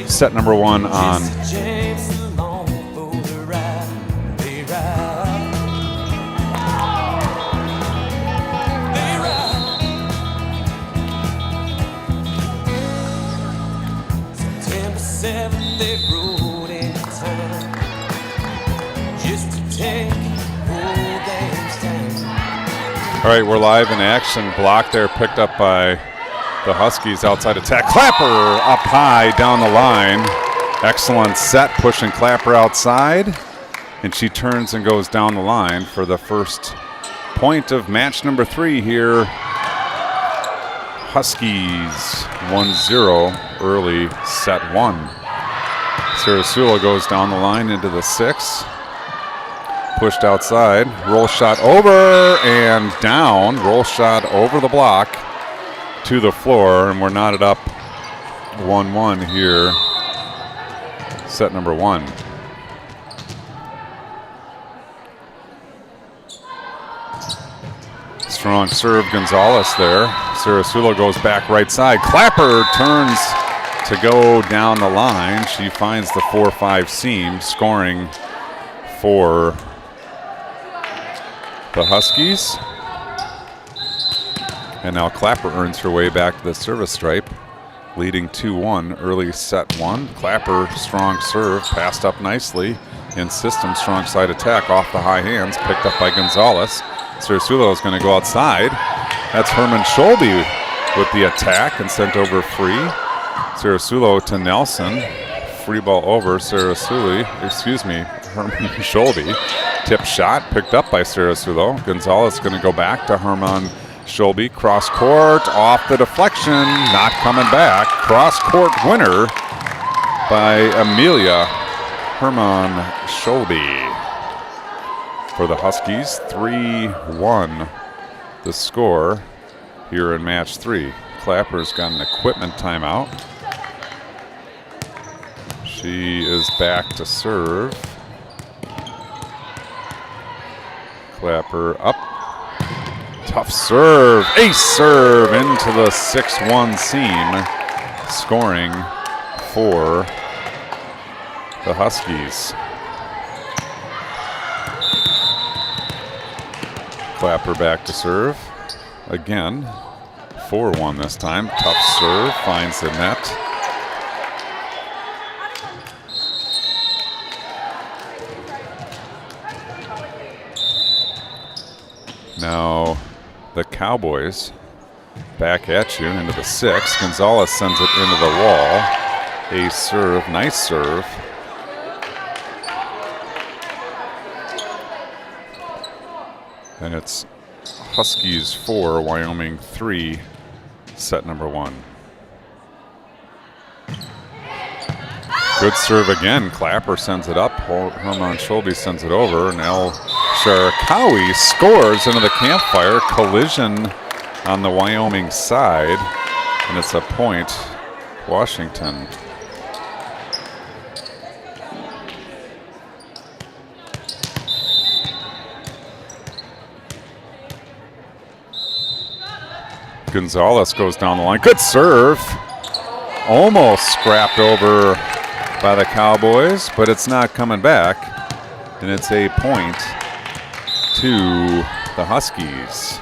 Set number one on. All right, we're live in action. Block there picked up by the Huskies. Outside attack. Clapper up high down the line. Excellent set, pushing Clapper outside. And she turns and goes down the line for the first point of match number 3 here. Huskies 1-0 early set 1. Sarasula goes down the line into the 6. Pushed outside, roll shot over and down, roll shot over the block to the floor, and we're knotted up 1-1 here, set number 1. Strong serve, Gonzalez there. Sarasula goes back right side. Clapper turns to go down the line. She finds the 4-5 seam, scoring for the Huskies. And now Clapper earns her way back to the service stripe, leading 2-1 early set 1. Clapper, strong serve, passed up nicely in system, strong side attack off the high hands, picked up by Gonzalez. Sarasulo is going to go outside. That's Herman Scholbe with the attack and sent over free. Sarasulo to Nelson. Free ball over Herman Scholbe. Tip shot picked up by Sarasulo. Gonzalez going to go back to Herman Scholbe. Cross court, off the deflection, not coming back. Cross court winner by Amelia Herman Scholbe. For the Huskies, 3-1 the score here in match 3. Clapper's got an equipment timeout. She is back to serve. Clapper up. Tough serve. Ace serve into the 6-1 seam. Scoring for the Huskies. Clapper back to serve. Again, 4-1 this time. Tough serve. Finds the net. Now the Cowboys back at you into the 6. Gonzalez sends it into the wall. Ace serve, nice serve. And it's Huskies 4, Wyoming 3, set number 1. Good serve again. Clapper sends it up. Herman Scholbe sends it over. And El Sharakawi scores into the campfire. Collision on the Wyoming side. And it's a point, Washington. Gonzalez goes down the line. Good serve. Almost scrapped over by the Cowboys, but it's not coming back. And it's a point to the Huskies.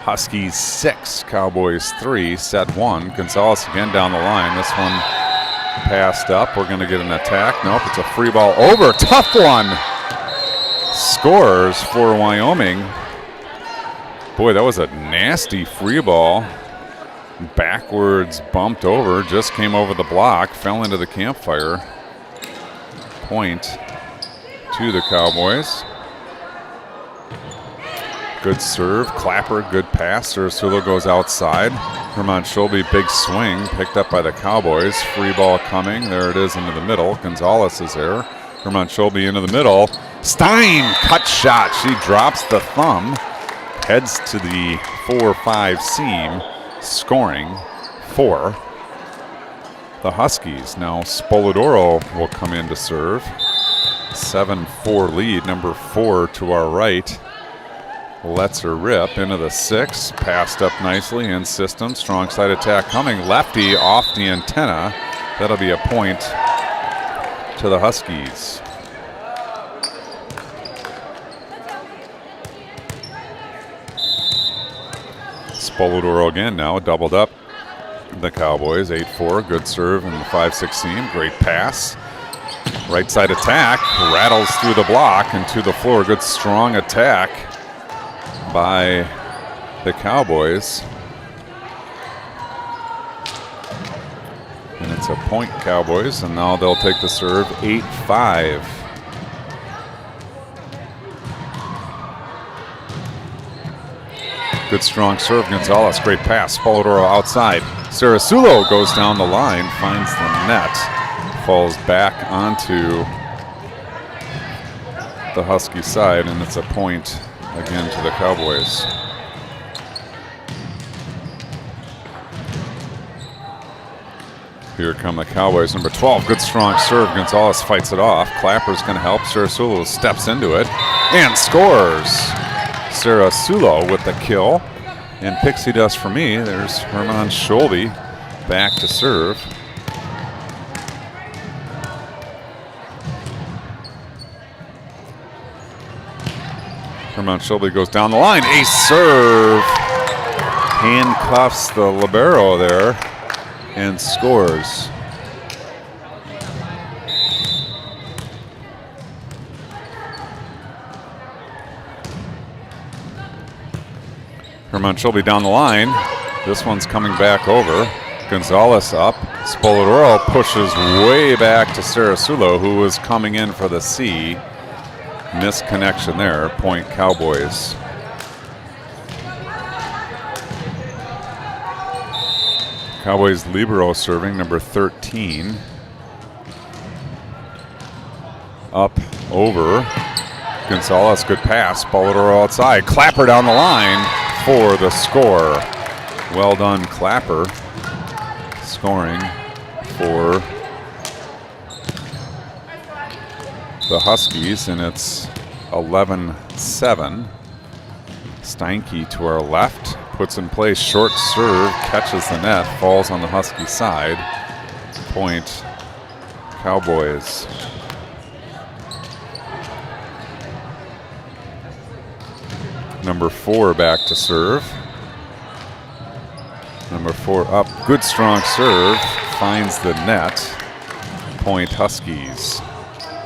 Huskies 6, Cowboys 3, set 1. Gonzalez again down the line. This one passed up. We're going to get an attack. Nope, it's a free ball over. Tough one. Scores for Wyoming. Boy, that was a nasty free ball. Backwards, bumped over, just came over the block, fell into the campfire. Point to the Cowboys. Good serve, Clapper, good pass. Sarasula goes outside. Herman Scholbe, big swing, picked up by the Cowboys. Free ball coming, there it is into the middle. Gonzalez is there. Herman Scholbe into the middle. Stein, cut shot, she drops the thumb. Heads to the 4-5 seam, scoring for the Huskies. Now Spolidoro will come in to serve. 7-4 lead, number 4 to our right lets her rip into the 6. Passed up nicely in system. Strong side attack coming. Lefty off the antenna. That'll be a point to the Huskies. Spoladoro again now, doubled up the Cowboys, 8-4. Good serve in the 5-6 seam. Great pass. Right side attack. Rattles through the block and to the floor. Good strong attack by the Cowboys. And it's a point, Cowboys, and now they'll take the serve, 8-5. Good strong serve, Gonzalez, great pass, Spoladoro outside. Sarasulo goes down the line, finds the net, falls back onto the Husky side, and it's a point again to the Cowboys. Here come the Cowboys, number 12, good strong serve. Gonzalez fights it off. Clapper's going to help. Sarasulo steps into it and scores. Sarasulo with the kill. And pixie dust for me. There's Herman Scholbe back to serve. Herman Scholbe goes down the line. Ace serve. Handcuffs the libero there and scores. Herman Scholbe down the line. This one's coming back over. Gonzalez up. Spoladoro pushes way back to Sarasulo, who was coming in for the C. Missed connection there. Point Cowboys. Cowboys libero serving, number 13. Up, over. Gonzalez, good pass. Spoladoro outside. Clapper down the line for the score. Well done, Clapper. Scoring for the Huskies, and it's 11-7. Steinke to our left. Puts in place, short serve, catches the net, falls on the Husky side. Point, Cowboys. Number 4 back to serve. Number 4 up, good strong serve, finds the net. Point, Huskies.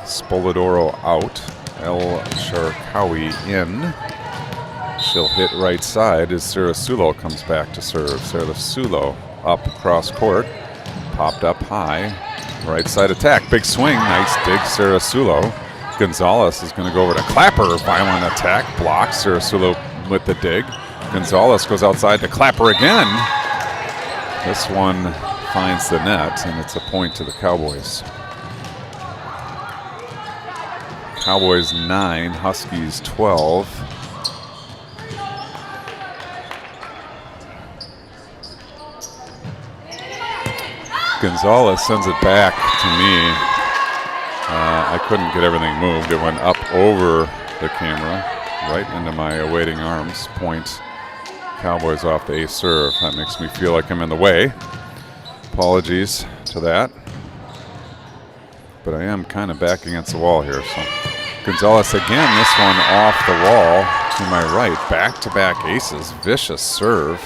Spoladoro out, El Sharkawi in. She'll hit right side as Sarasulo comes back to serve. Sarasulo up across court, popped up high. Right side attack, big swing, nice dig, Sarasulo. Gonzalez is going to go over to Clapper, violent attack, blocks Sarasulo with the dig. Gonzalez goes outside to Clapper again. This one finds the net, and it's a point to the Cowboys. Cowboys 9, Huskies 12. Gonzalez sends it back to me. I couldn't get everything moved. It went up over the camera, right into my awaiting arms. Point, Cowboys off the ace serve. That makes me feel like I'm in the way. Apologies to that. But I am kind of back against the wall here. So Gonzalez again, this one off the wall to my right. Back-to-back aces. Vicious serve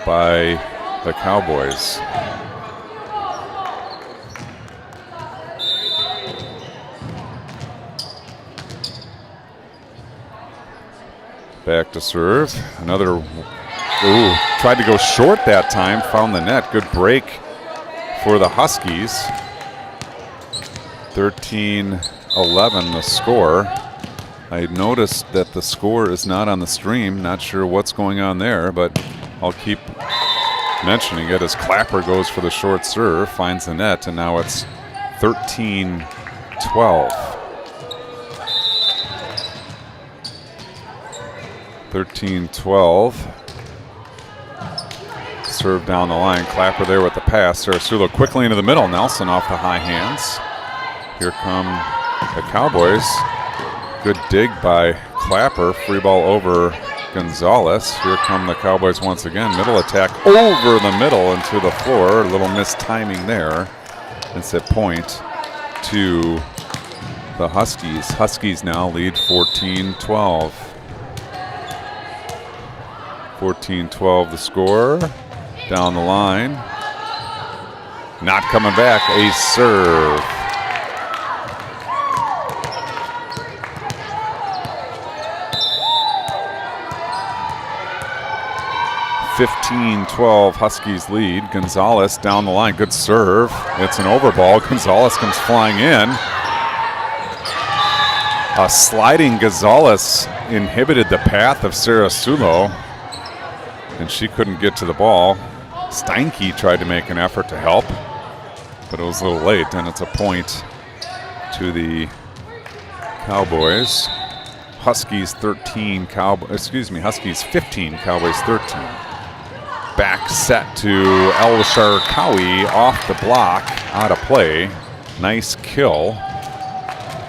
by the Cowboys. Back to serve. Another, ooh, tried to go short that time, found the net. Good break for the Huskies. 13-11 the score. I noticed that the score is not on the stream. Not sure what's going on there, but I'll keep mentioning it as Clapper goes for the short serve, finds the net, and now it's 13-12. 13-12. Serve down the line. Clapper there with the pass. Sarasulo quickly into the middle. Nelson off the high hands. Here come the Cowboys. Good dig by Clapper. Free ball over Gonzalez. Here come the Cowboys once again. Middle attack over the middle into the floor. A little mistiming there. It's a point to the Huskies. Huskies now lead 14-12. 14-12 the score. Down the line. Not coming back. A serve. (15-12) Huskies lead. Gonzalez down the line. Good serve. It's an overball. Gonzalez comes flying in. A sliding Gonzalez inhibited the path of Sarah Sulo, and she couldn't get to the ball. Steinke tried to make an effort to help, but it was a little late, and it's a point to the Cowboys. Huskies 13, Huskies 15, Cowboys 13. Back set to El Sharkawi off the block, out of play. Nice kill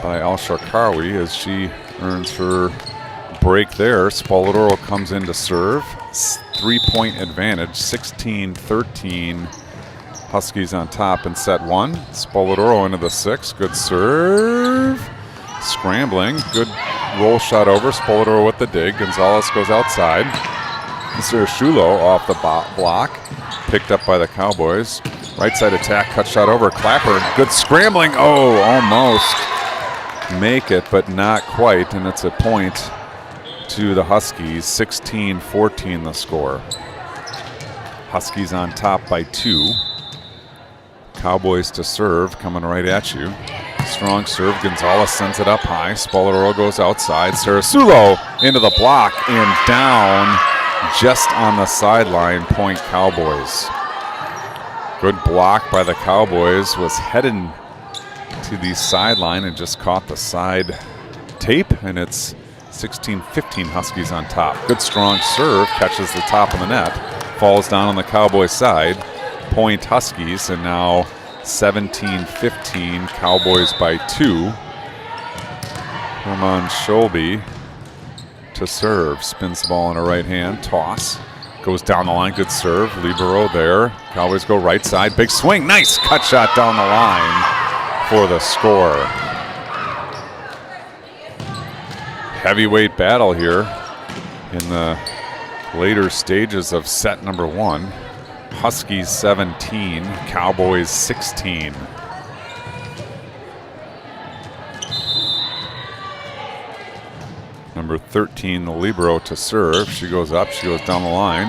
by El Sharkawi as she earns her break there. Spoladoro comes in to serve. 3-point advantage, 16-13. Huskies on top in set one. Spoladoro into the 6. Good serve. Scrambling. Good roll shot over. Spoladoro with the dig. Gonzalez goes outside. Shulo off the block. Picked up by the Cowboys. Right side attack. Cut shot over. Clapper. Good scrambling. Oh, almost make it, but not quite. And it's a point to the Huskies. 16-14 the score. Huskies on top by 2. Cowboys to serve, coming right at you. Strong serve. Gonzalez sends it up high. Spoladoro goes outside. Sarasulo into the block and down just on the sideline. Point Cowboys. Good block by the Cowboys. Was headed to the sideline and just caught the side tape, and it's 16-15 Huskies on top. Good strong serve. Catches the top of the net. Falls down on the Cowboys side. Point Huskies, and now 17-15 Cowboys by 2. Herman Scholbe to serve. Spins the ball in a right hand. Toss. Goes down the line. Good serve. Libero there. Cowboys go right side. Big swing. Nice cut shot down the line for the score. Heavyweight battle here in the later stages of set number 1. Huskies 17, Cowboys 16. Number 13, the libero to serve. She goes up, she goes down the line.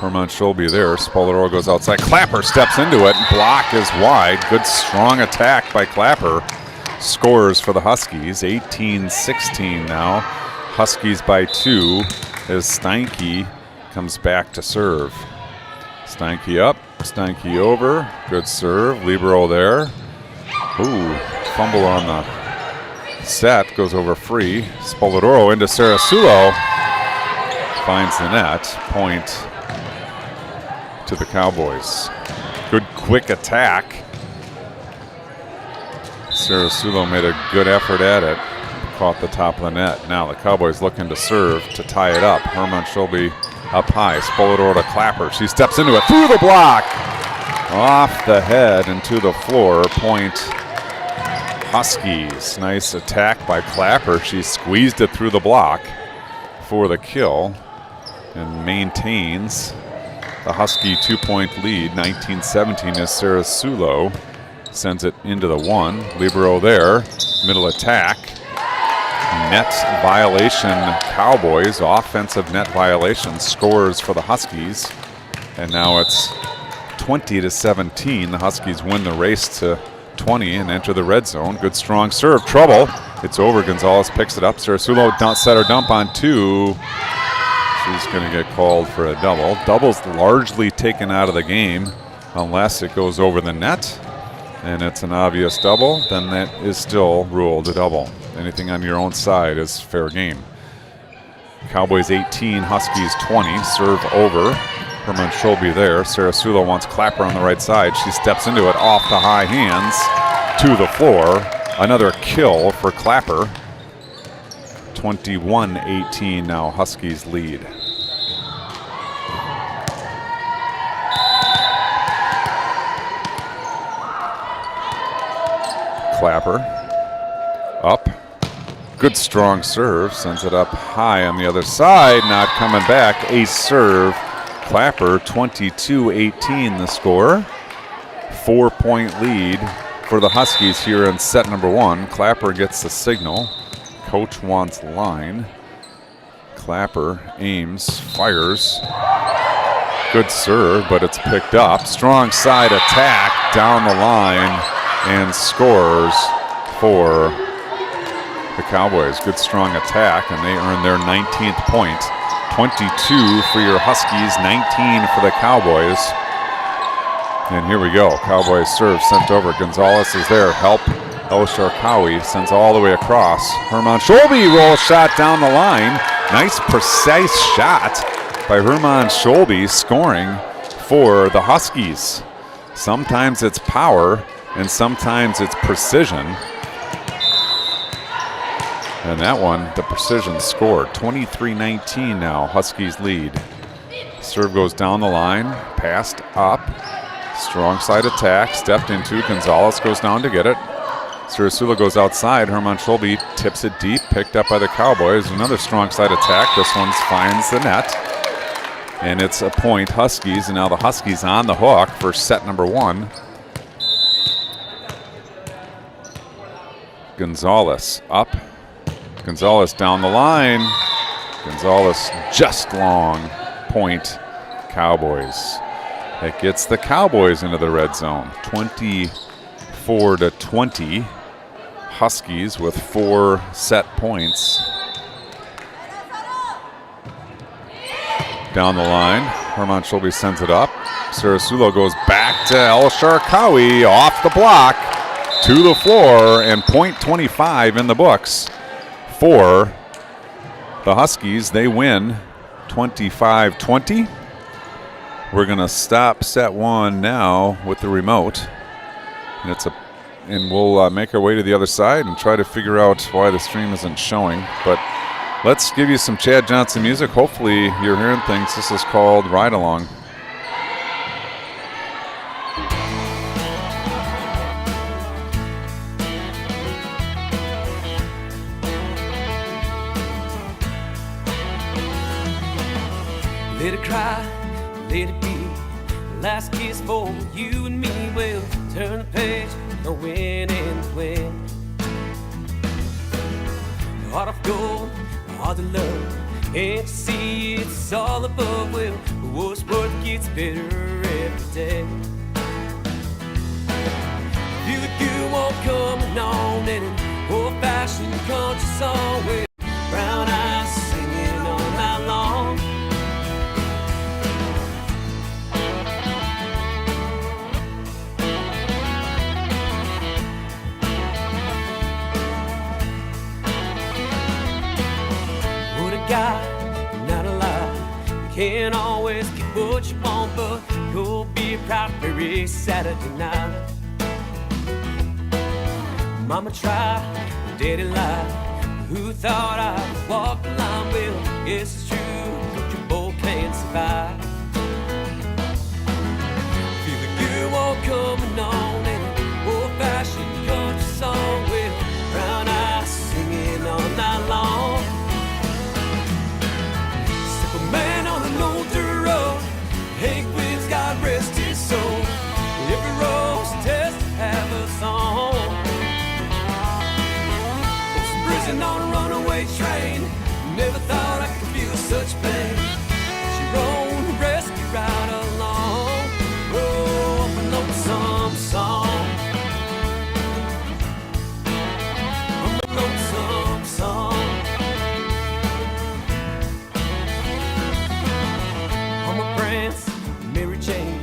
Herman Scholbe there. Spoladoro goes outside. Clapper steps into it. Block is wide. Good strong attack by Clapper. Scores for the Huskies. 18-16 now. Huskies by 2 as Steinke comes back to serve. Steinke up, Steinke over. Good serve. Libero there. Ooh, fumble on the set. Goes over free. Spoladoro into Sarasulo. Finds the net. Point to the Cowboys. Good quick attack. Sarasulo made a good effort at it. Caught the top of the net. Now the Cowboys looking to serve to tie it up. Herman Scholbe up high. Spoladoro to Clapper. She steps into it. Through the block. Off the head and to the floor. Point Huskies. Nice attack by Clapper. She squeezed it through the block for the kill and maintains the Husky 2-point lead. 19-17 as Sarasulo sends it into the 1. Libero there. Middle attack. Net violation, Cowboys. Offensive net violation. Scores for the Huskies. And now it's 20-17. The Huskies win the race to 20 and enter the red zone. Good strong serve. Trouble. It's over. Gonzalez picks it up. Sarasulo set her dump on 2. She's going to get called for a double. Double's largely taken out of the game unless it goes over the net and it's an obvious double, then that is still ruled a double. Anything on your own side is fair game. Cowboys 18, Huskies 20. Serve over. Herman Scholbe there. Sarasulo wants Clapper on the right side. She steps into it off the high hands to the floor. Another kill for Clapper. 21-18 now, Huskies lead. Clapper up. Good strong serve, sends it up high on the other side, not coming back. Ace serve. Clapper, 22-18 the score. 4-point lead for the Huskies here in set number 1. Clapper gets the signal. Coach wants line. Clapper aims, fires. Good serve, but it's picked up. Strong side attack down the line and scores for the Cowboys. Good strong attack, and they earn their 19th point. 22 for your Huskies, 19 for the Cowboys. And here we go. Cowboys serve sent over. Gonzalez is there. Help. El Sharkawi sends all the way across. Herman Scholbe roll shot down the line. Nice precise shot by Herman Scholbe, scoring for the Huskies. Sometimes it's power and sometimes it's precision. And that one, the precision scored. 23-19 now, Huskies lead. Serve goes down the line, passed up. Strong side attack, stepped into. Gonzalez goes down to get it. Sirasula goes outside. Herman Scholbe tips it deep, picked up by the Cowboys. Another strong side attack. This one finds the net. And it's a point, Huskies. And now the Huskies on the hook for set number 1. Gonzalez up. Gonzalez down the line. Gonzalez just long. Point, Cowboys. It gets the Cowboys into the red zone. 24-20. Huskies with 4 set points. Down the line, Herman Scholbe sends it up. Sirasulo goes back to El Sharkawi, off the block, to the floor, and point 25 in the books for the Huskies. They win 25-20. We're going to stop set 1 now with the remote. And we'll make our way to the other side and try to figure out why the stream isn't showing. But let's give you some Chad Johnson music. Hopefully you're hearing things. This is called Ride Along. Let it cry, let it be. Last kiss for you and me. We'll turn the page, no win and win. Heart of gold, heart of love. Can't see it's all above. Well, what's worth gets better every day. Feel the good won't coming on and an old-fashioned country song with brown eyes singing all night long. Guy, not a lie. You can't always get what you want, but you'll be proud every Saturday night. Mama tried, daddy lied. Who thought I'd walk the line? Well, yes, it's true, you both can't survive. Feel the good walk coming on and an old-fashioned country song with brown eyes singing all night long. Man on an older road, Hank Wynn's God rest his soul. Every road's a test to have a song. Was prison on a runaway train. Never thought I could feel such pain. She rode the rescue right along. Oh, up a lonesome song. Up a lonesome song. Mary Jane,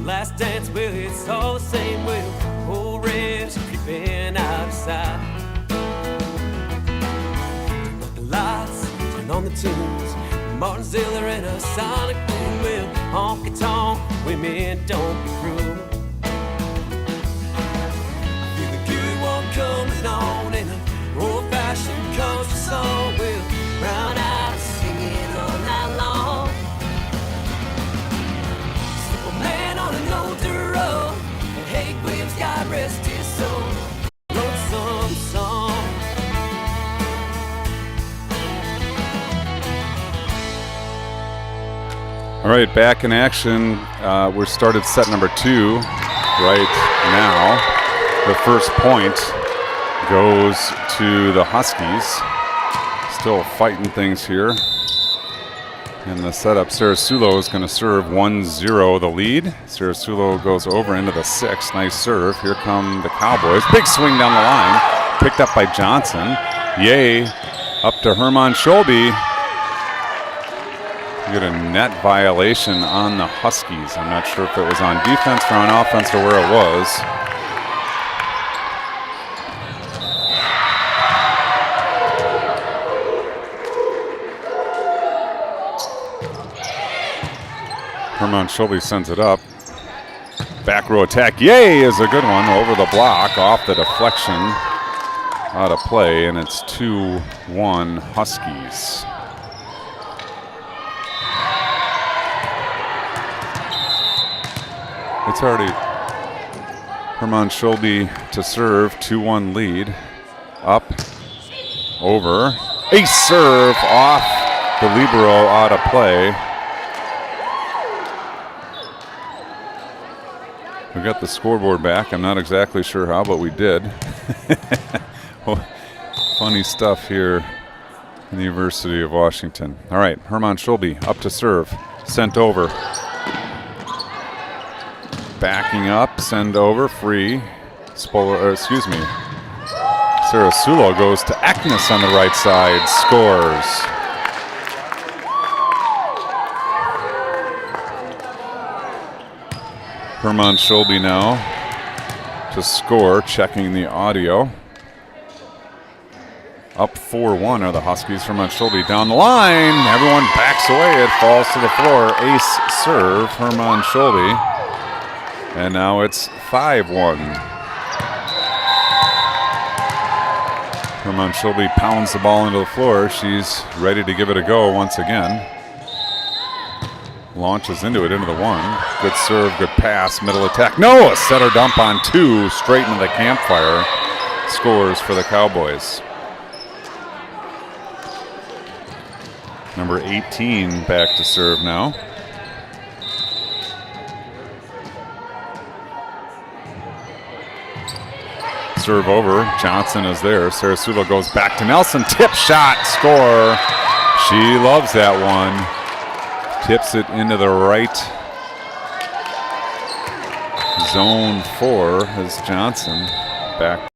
last dance, well, it's all the same. Well, old revs creeping out of sight. Turn up the lights, turn on the tunes. Martin Ziller and a sonic boom. Well, honky tonk, women don't be rude. I feel the good one coming on in an old-fashioned country song. Well, so lonesome song. All right, back in action. We're started set number 2 right now. The first point goes to the Huskies. Still fighting things here. In the setup, Sarasulo is going to serve 1-0 the lead. Sarasulo goes over into the 6. Nice serve. Here come the Cowboys. Big swing down the line. Picked up by Johnson. Yay. Up to Herman Scholbe. You get a net violation on the Huskies. I'm not sure if it was on defense or on offense or where it was. Herman Scholbe sends it up. Back row attack. Yay is a good one over the block, off the deflection, out of play, and it's 2-1 Huskies. It's already Herman Scholbe to serve, 2-1 lead. Up, over, ace serve off the libero, out of play. We got the scoreboard back. I'm not exactly sure how, but we did. Well, funny stuff here in the University of Washington. All right, Herman Scholbe up to serve. Sent over. Backing up, send over, free. Sarasulo goes to Eknes on the right side, scores. Herman Scholbe now to score, checking the audio. Up 4-1 are the Huskies. Herman Scholbe down the line. Everyone backs away. It falls to the floor. Ace serve, Herman Scholbe. And now it's 5-1. Herman Scholbe pounds the ball into the floor. She's ready to give it a go once again. Launches into it, into the 1. Good serve, good pass, middle attack. No, a setter dump on 2, straight into the campfire. Scores for the Cowboys. Number 18 back to serve now. Serve over, Johnson is there. Sarasulo goes back to Nelson, tip shot, score. She loves that one. Tips it into the right zone 4 as Johnson back